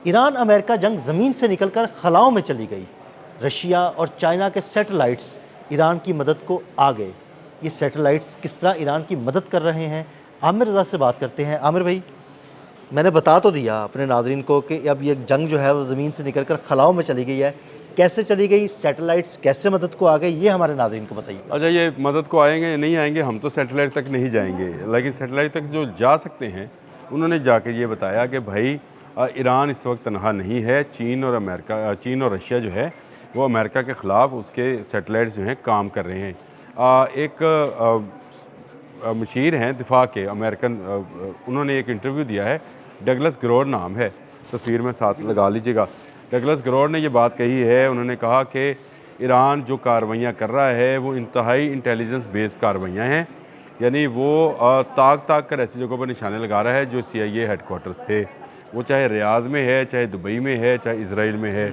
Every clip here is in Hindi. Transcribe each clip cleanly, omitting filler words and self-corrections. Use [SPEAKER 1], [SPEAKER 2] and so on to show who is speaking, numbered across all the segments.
[SPEAKER 1] ईरान अमेरिका जंग ज़मीन से निकलकर खलाओं में चली गई। रशिया और चाइना के सैटेलाइट्स ईरान की मदद को आ गए। ये सैटेलाइट्स किस तरह ईरान की मदद कर रहे हैं, आमिर रज़ा से बात करते हैं। आमिर भाई, मैंने बता तो दिया अपने नाज़रीन को कि अब ये जंग जो है वो ज़मीन से निकलकर खलाओं में चली गई है। कैसे चली गई, सैटेलाइट्स कैसे मदद को आ गए, ये हमारे नाज़रीन को बताइए।
[SPEAKER 2] अच्छा, ये मदद को आएंगे या नहीं आएंगे, हम तो सैटेलाइट तक नहीं जाएंगे, लेकिन सैटेलाइट तक जो जा सकते हैं उन्होंने जाके ये बताया कि भाई ईरान इस वक्त तनहा नहीं है। चीन और रशिया जो है वो अमेरिका के ख़िलाफ़ उसके सैटेलाइट्स जो हैं काम कर रहे हैं। एक मशीर हैं दिफा के अमेरिकन, उन्होंने एक इंटरव्यू दिया है, डगलस ग्रोवर नाम है, तस्वीर में साथ लगा लीजिएगा। डगलस ग्रोवर ने ये बात कही है, उन्होंने कहा कि ईरान जो कार्रवाइयाँ कर रहा है वो इंतहाई इंटेलिजेंस बेस्ड कार्रवाइयाँ हैं, यानी वो ताक ताक कर ऐसी जगहों पर निशाने लगा रहा है जो CIA हेडकोार्टर्स थे, वो चाहे रियाज में है, चाहे दुबई में है, चाहे इसराइल में है।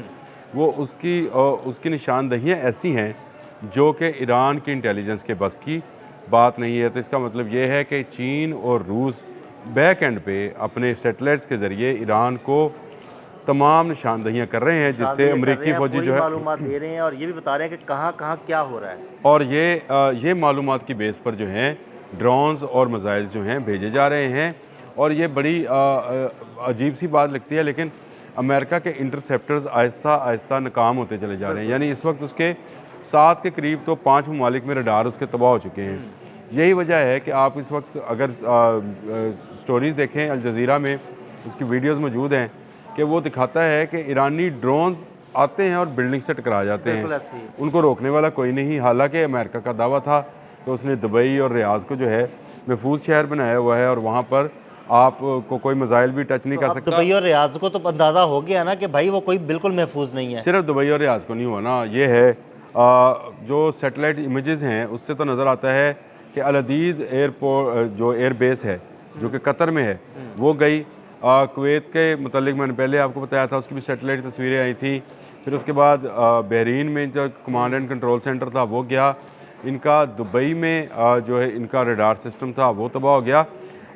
[SPEAKER 2] वो उसकी निशानदहियाँ ऐसी हैं जो कि ईरान की इंटेलिजेंस के बस की बात नहीं है। तो इसका मतलब ये है कि चीन और रूस बैक एंड पे अपने सैटेलाइट्स के ज़रिए ईरान को तमाम निशानदहियाँ कर रहे हैं, जिससे अमेरिकी फौजी जो है
[SPEAKER 1] मालूमात दे रहे हैं और ये भी बता रहे हैं कि कहाँ कहाँ क्या हो रहा है।
[SPEAKER 2] और ये मालूमात की बेस पर जो हैं ड्रोन्स और मिसाइल्स जो हैं भेजे जा रहे हैं। और ये बड़ी अजीब सी बात लगती है, लेकिन अमेरिका के इंटरसेप्टर्स आहिस्ता आहिस्ता नाकाम होते चले जा रहे हैं। यानी इस वक्त उसके 7 के करीब तो 5 ममालिक में रडार उसके तबाह हो चुके हैं। यही वजह है कि आप इस वक्त अगर स्टोरीज़ देखें, अल जज़ीरा में उसकी वीडियोज़ मौजूद हैं कि वो दिखाता है कि ईरानी ड्रोन्स आते हैं और बिल्डिंग से टकरा जाते हैं, उनको रोकने वाला कोई नहीं। हालांकि अमेरिका का दावा था कि उसने दुबई और रियाज को जो है महफूज शहर बनाया हुआ है और वहाँ पर आपको कोई मिसाइल भी टच नहीं कर सकता।
[SPEAKER 1] दुबई और रियाज को तो अंदाज़ा हो गया ना कि भाई वो कोई बिल्कुल महफूज नहीं है।
[SPEAKER 2] सिर्फ दुबई और रियाज को नहीं हुआ ना, ये है जो सैटेलाइट इमेजेस हैं उससे तो नज़र आता है कि अल-अदीद एयरपोर्ट जो एयरबेस है जो कि कतर में है वो गई। कुवैत के मुतालिक मैंने पहले आपको बताया था, उसकी भी सैटेलाइट तस्वीरें आई थी। फिर उसके बाद बहरीन में जो कमांड एंड कंट्रोल सेंटर था वो गया। इनका दुबई में जो है इनका रडार सिस्टम था वो तबाह हो गया।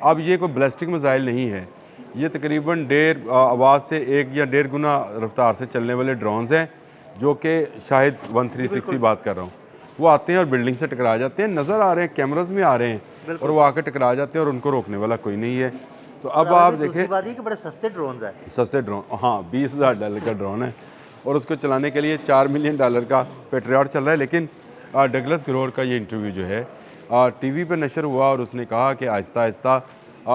[SPEAKER 2] अब ये कोई बैलिस्टिक मिसाइल नहीं है, ये तकरीबन आवाज़ से 1 या 1.5 गुना रफ्तार से चलने वाले ड्रोन्स हैं जो कि शायद 136 की बात कर रहा हूँ। वो आते हैं और बिल्डिंग से टकरा जाते हैं, नज़र आ रहे हैं, कैमरास में आ रहे हैं, और वो आकर टकरा जाते हैं और उनको रोकने वाला कोई नहीं है। तो अब आप देखें,
[SPEAKER 1] बात ये कि बड़े सस्ते ड्रोन है।
[SPEAKER 2] सस्ते ड्रोन, हाँ, $20,000 का ड्रोन है और उसको चलाने के लिए $4 मिलियन का पेट्रियट चल रहा है। लेकिन डगलस ग्रोवर का ये इंटरव्यू जो है TV पर नशर हुआ और उसने कहा कि आहिस्ता आहिस्ता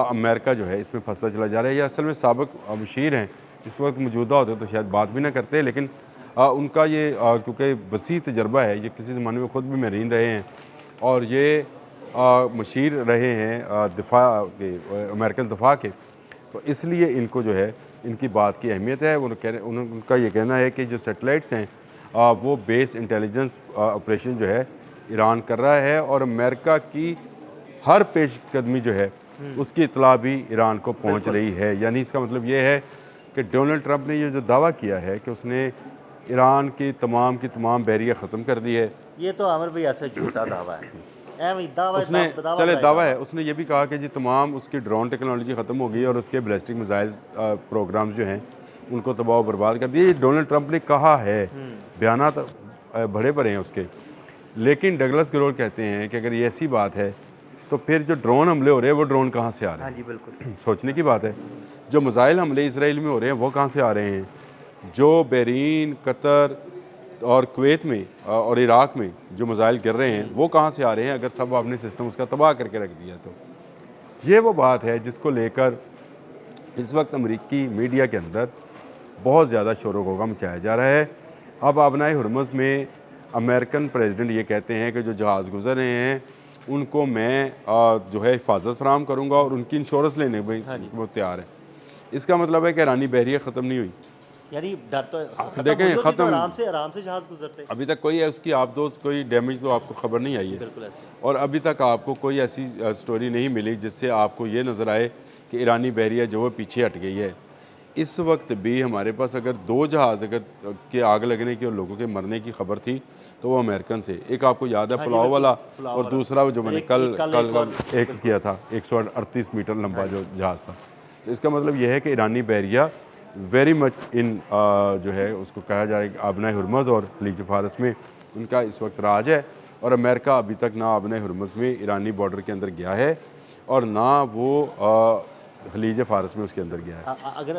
[SPEAKER 2] अमेरिका जो है इसमें फंसता चला जा रहा है। ये असल में साबिक मशीर हैं, इस वक्त मौजूदा होते तो शायद बात भी ना करते, लेकिन उनका ये क्योंकि वसी तजर्बा है, ये किसी ज़माने में ख़ुद भी मरीन रहे हैं और ये मशीर रहे हैं दिफा के, अमेरिकन दिफा के, तो इसलिए इनको जो है इनकी बात की अहमियत है। उनका ये कहना है कि जो सैटेलाइट्स हैं वो बेस इंटेलिजेंस ऑपरेशन जो है ईरान कर रहा है और अमेरिका की हर पेशकदमी जो है उसकी इतला भी ईरान को पहुंच रही है। यानी इसका मतलब ये है कि डोनाल्ड ट्रंप ने ये जो दावा किया है कि उसने ईरान की तमाम बहरिया ख़त्म कर दी है,
[SPEAKER 1] ये तो आमिर भाई ऐसे झूठा दावा है।
[SPEAKER 2] दावा है। उसने ये भी कहा कि जी तमाम उसकी ड्रोन टेक्नोलॉजी ख़त्म हो गई और उसके बैलिस्टिक मिसाइल प्रोग्राम्स जो हैं उनको तबाह बर्बाद कर दिए। डोनाल्ड ट्रंप ने कहा है, बयानात बड़े बड़े हैं उसके। लेकिन डगलस ग्रोवर कहते हैं कि अगर ये ऐसी बात है तो फिर जो ड्रोन हमले हो रहे हैं वो ड्रोन कहाँ से आ रहे हैं?
[SPEAKER 1] हाँ जी, बिल्कुल
[SPEAKER 2] सोचने की बात है। जो मिसाइल हमले इसराइल में हो रहे हैं वो कहाँ से आ रहे हैं? जो बहरीन, कतर और कुवैत में और इराक़ में जो मिसाइल गिर रहे हैं वो कहाँ से आ रहे हैं? अगर सब आपने सिस्टम उसका तबाह करके रख दिया तो ये वो बात है जिसको लेकर इस वक्त अमेरिकी मीडिया के अंदर बहुत ज़्यादा शोर गौगा मचाया जा रहा है। अब आबनाए हुरमुज़ में अमेरिकन प्रेसिडेंट ये कहते हैं कि जो जहाज़ गुजर रहे हैं उनको मैं जो है हिफाजत फराहम करूँगा और उनकी इंश्योरेंस लेने में वो तैयार है। इसका मतलब है कि ईरानी बहरिया ख़त्म नहीं हुई,
[SPEAKER 1] यानी डर तो
[SPEAKER 2] देखें ख़त्म,
[SPEAKER 1] तो आराम से जहाज़ गुजरते।
[SPEAKER 2] अभी तक कोई है उसकी आप दोस्त कोई डैमेज तो आपको ख़बर नहीं आई है।
[SPEAKER 1] बिल्कुल ऐसे।
[SPEAKER 2] और अभी तक आपको कोई ऐसी स्टोरी नहीं मिली जिससे आपको ये नज़र आए कि ईरानी बहरिया जो है पीछे हट गई है। इस वक्त भी हमारे पास अगर 2 जहाज़ अगर के आग लगने की और लोगों के मरने की खबर थी तो वो अमेरिकन थे। एक आपको याद है पुलाव वाला, और दूसरा जो मैंने कल एक किया था 138 मीटर लंबा जो जहाज़ था। तो इसका मतलब यह है कि ईरानी बहरिया वेरी मच इन जो है उसको कहा जाए कि आबना हुरमज़ और खलीज फ़ारस में उनका इस वक्त राज है। और अमेरिका अभी तक ना आबना हुरमज़ में ईरानी बॉर्डर के अंदर गया है और ना वो खलीज फ़ारस में उसके अंदर गया है।
[SPEAKER 1] अगर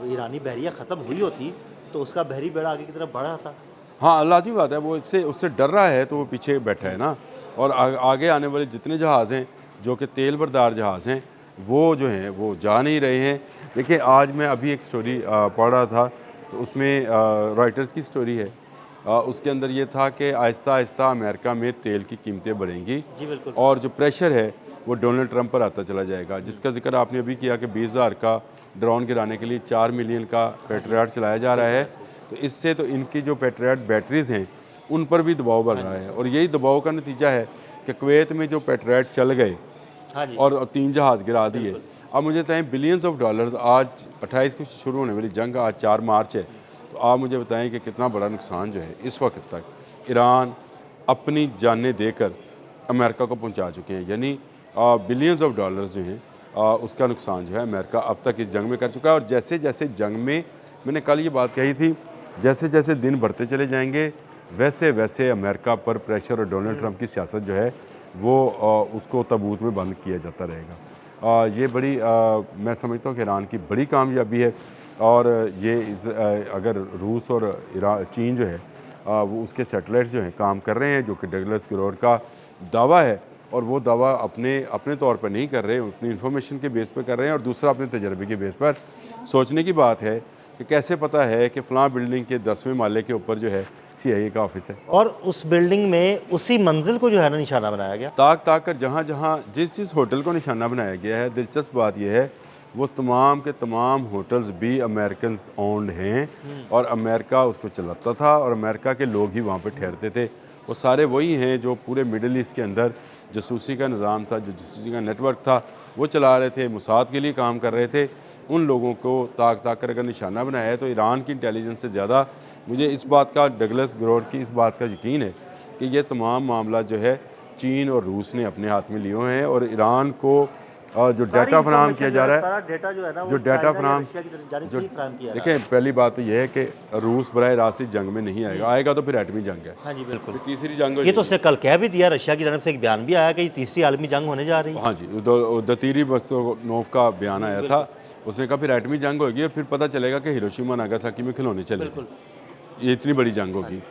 [SPEAKER 1] ईरानी बहरिया ख़त्म हुई होती तो उसका बहरी बेड़ा आगे की तरफ बढ़ा था।
[SPEAKER 2] हाँ, लाज़मी बात है, वो इससे उससे डर रहा है तो वो पीछे बैठा है ना। और आगे आने वाले जितने जहाज़ हैं जो कि तेल बरदार जहाज़ हैं वो जो हैं वो जा नहीं रहे हैं। देखिए, आज मैं अभी एक स्टोरी पढ़ रहा था तो उसमें रॉयटर्स की स्टोरी है। उसके अंदर ये था कि आहिस्ता आहिस्ता अमेरिका में तेल की कीमतें बढ़ेंगी
[SPEAKER 1] जी बिल्कुल।
[SPEAKER 2] और जो प्रेशर है वो डोनाल्ड ट्रंप पर आता चला जाएगा, जिसका जिक्र आपने अभी किया कि 20,000 का ड्रोन गिराने के लिए 4 मिलियन का पेट्रियट चलाया जा रहा है। तो इससे तो इनकी जो पेट्रियट बैटरीज़ हैं उन पर भी दबाव बढ़ रहा है और यही दबाव का नतीजा है कि कुवैत में जो पेट्रियट चल गए
[SPEAKER 1] हाँ जी।
[SPEAKER 2] और 3 जहाज़ गिरा दिए। अब मुझे बताएं, बिलियंस ऑफ डॉलर्स, आज 28 को शुरू होने वाली जंग आज 4 मार्च है, तो आप मुझे बताएं कि कितना बड़ा नुकसान जो है इस वक्त तक ईरान अपनी जानें देकर अमेरिका को पहुंचा चुके हैं। यानी बिलियंस ऑफ डॉलर्स जो हैं उसका नुकसान जो है अमेरिका अब तक इस जंग में कर चुका है। और जैसे जैसे जंग में, मैंने कल ये बात कही थी, जैसे जैसे दिन बढ़ते चले जाएंगे वैसे वैसे अमेरिका पर प्रेशर और डोनाल्ड ट्रंप की सियासत जो है वो उसको ताबूत में बंद किया जाता रहेगा। ये बड़ी मैं समझता हूँ कि ईरान की बड़ी कामयाबी है। और ये अगर रूस और चीन जो है वो उसके सैटेलाइट्स जो हैं काम कर रहे हैं, जो कि डगलस ग्रोवर का दावा है, और वो दावा अपने अपने तौर पर नहीं कर रहे, अपनी इन्फॉर्मेशन के बेस पर कर रहे हैं, और दूसरा अपने तजर्बे के बेस पर। सोचने की बात है कि कैसे पता है कि फ़लाँ बिल्डिंग के 10वें माले के ऊपर जो है CIA का ऑफिस है।
[SPEAKER 1] और उस बिल्डिंग में उसी मंजिल को जो है ना निशाना बनाया गया।
[SPEAKER 2] ताक ताक कर जहाँ जहाँ जिस होटल को निशाना बनाया गया है, दिलचस्प बात यह है वो तमाम के तमाम होटल्स भी अमेरिकन ओन्ड हैं और अमेरिका उसको चलाता था और अमेरिका के लोग ही वहाँ पर ठहरते थे। वो सारे वही हैं जो पूरे मिडल ईस्ट के अंदर जासूसी का निज़ाम था, जो जासूसी का नेटवर्क था वो चला रहे थे, मुसाद के लिए काम कर रहे थे। उन लोगों को ताक ताक कर अगर निशाना बनाया है तो ईरान की इंटेलिजेंस से ज़्यादा मुझे इस बात का, डगलस ग्रोवर की इस बात का यकीन है कि ये तमाम मामला जो है चीन और रूस ने अपने हाथ में लिए हुए हैं। और ईरान को जो डाटा फराहम किया जा रहा है,
[SPEAKER 1] सारा डेटा जो है ना
[SPEAKER 2] जो डाटा फराहम
[SPEAKER 1] जो फराहम किया
[SPEAKER 2] देखें, पहली बात तो यह है कि रूस बराह रास्त इस जंग में नहीं आएगा, आएगा तो फिर एटमी जंग है।
[SPEAKER 1] हाँ जी बिल्कुल।
[SPEAKER 2] फिर तीसरी जंग
[SPEAKER 1] ये तो उसने कल कह भी दिया, रशिया की तरफ से एक बयान भी आया कि ये तीसरी आलमी जंग होने जा रही है।
[SPEAKER 2] हाँ जी, दतीरी बस्तोनोव का बयान आया था, उसने कहा फिर एटमी जंग होगी और फिर पता चलेगा कि हिरोशिमा नागासाकी में खिलौने चले, ये इतनी बड़ी जंग होगी।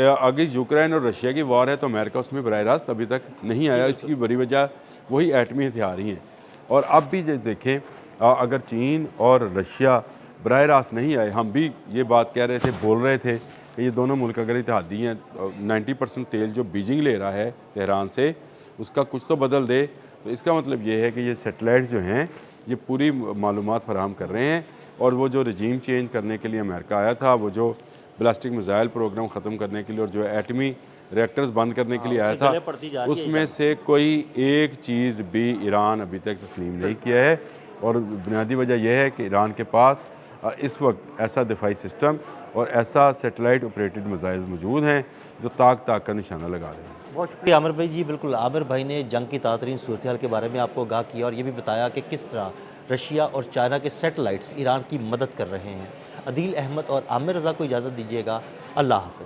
[SPEAKER 2] आगे यूक्रेन और रशिया की वॉर है तो अमेरिका उसमें बराह रास्त अभी तक नहीं आया। इसकी बड़ी वजह वही एटमी हथियार ही हैं। और अब भी जो देखें, अगर चीन और रशिया बराह रास्त नहीं आए, हम भी ये बात कह रहे थे, बोल रहे थे कि ये दोनों मुल्क अगर इत्तेहादी हैं, 90% तेल जो बीजिंग ले रहा है तेहरान से उसका कुछ तो बदल दे, तो इसका मतलब ये है कि ये सैटेलाइट्स जो हैं ये पूरी मालूमात फराहम कर रहे हैं। और वो जो रजीम चेंज करने के लिए अमेरिका आया था, वो जो बैलिस्टिक मिसाइल प्रोग्राम ख़त्म करने के लिए और जो एटमी रिएक्टर्स बंद करने के लिए आया था, उसमें से कोई एक चीज़ भी ईरान अभी तक तस्लीम नहीं किया है। और बुनियादी वजह यह है कि ईरान के पास इस वक्त ऐसा दिफाई सिस्टम और ऐसा सैटेलाइट ऑपरेटेड मिसाइल मौजूद हैं जो ताक ताक का निशाना लगा रहे हैं।
[SPEAKER 1] बहुत शुक्रिया आमिर भाई जी। बिल्कुल, आमिर भाई ने जंग की ताज़ा सूरत हाल के बारे में आपको आगाह किया और ये भी बताया कि किस तरह रशिया और चाइना के सैटेलाइट्स ईरान की मदद कर रहे हैं। अदील अहमद और आमिर रज़ा को इजाज़त दीजिएगा। अल्लाह हाफ़िज़।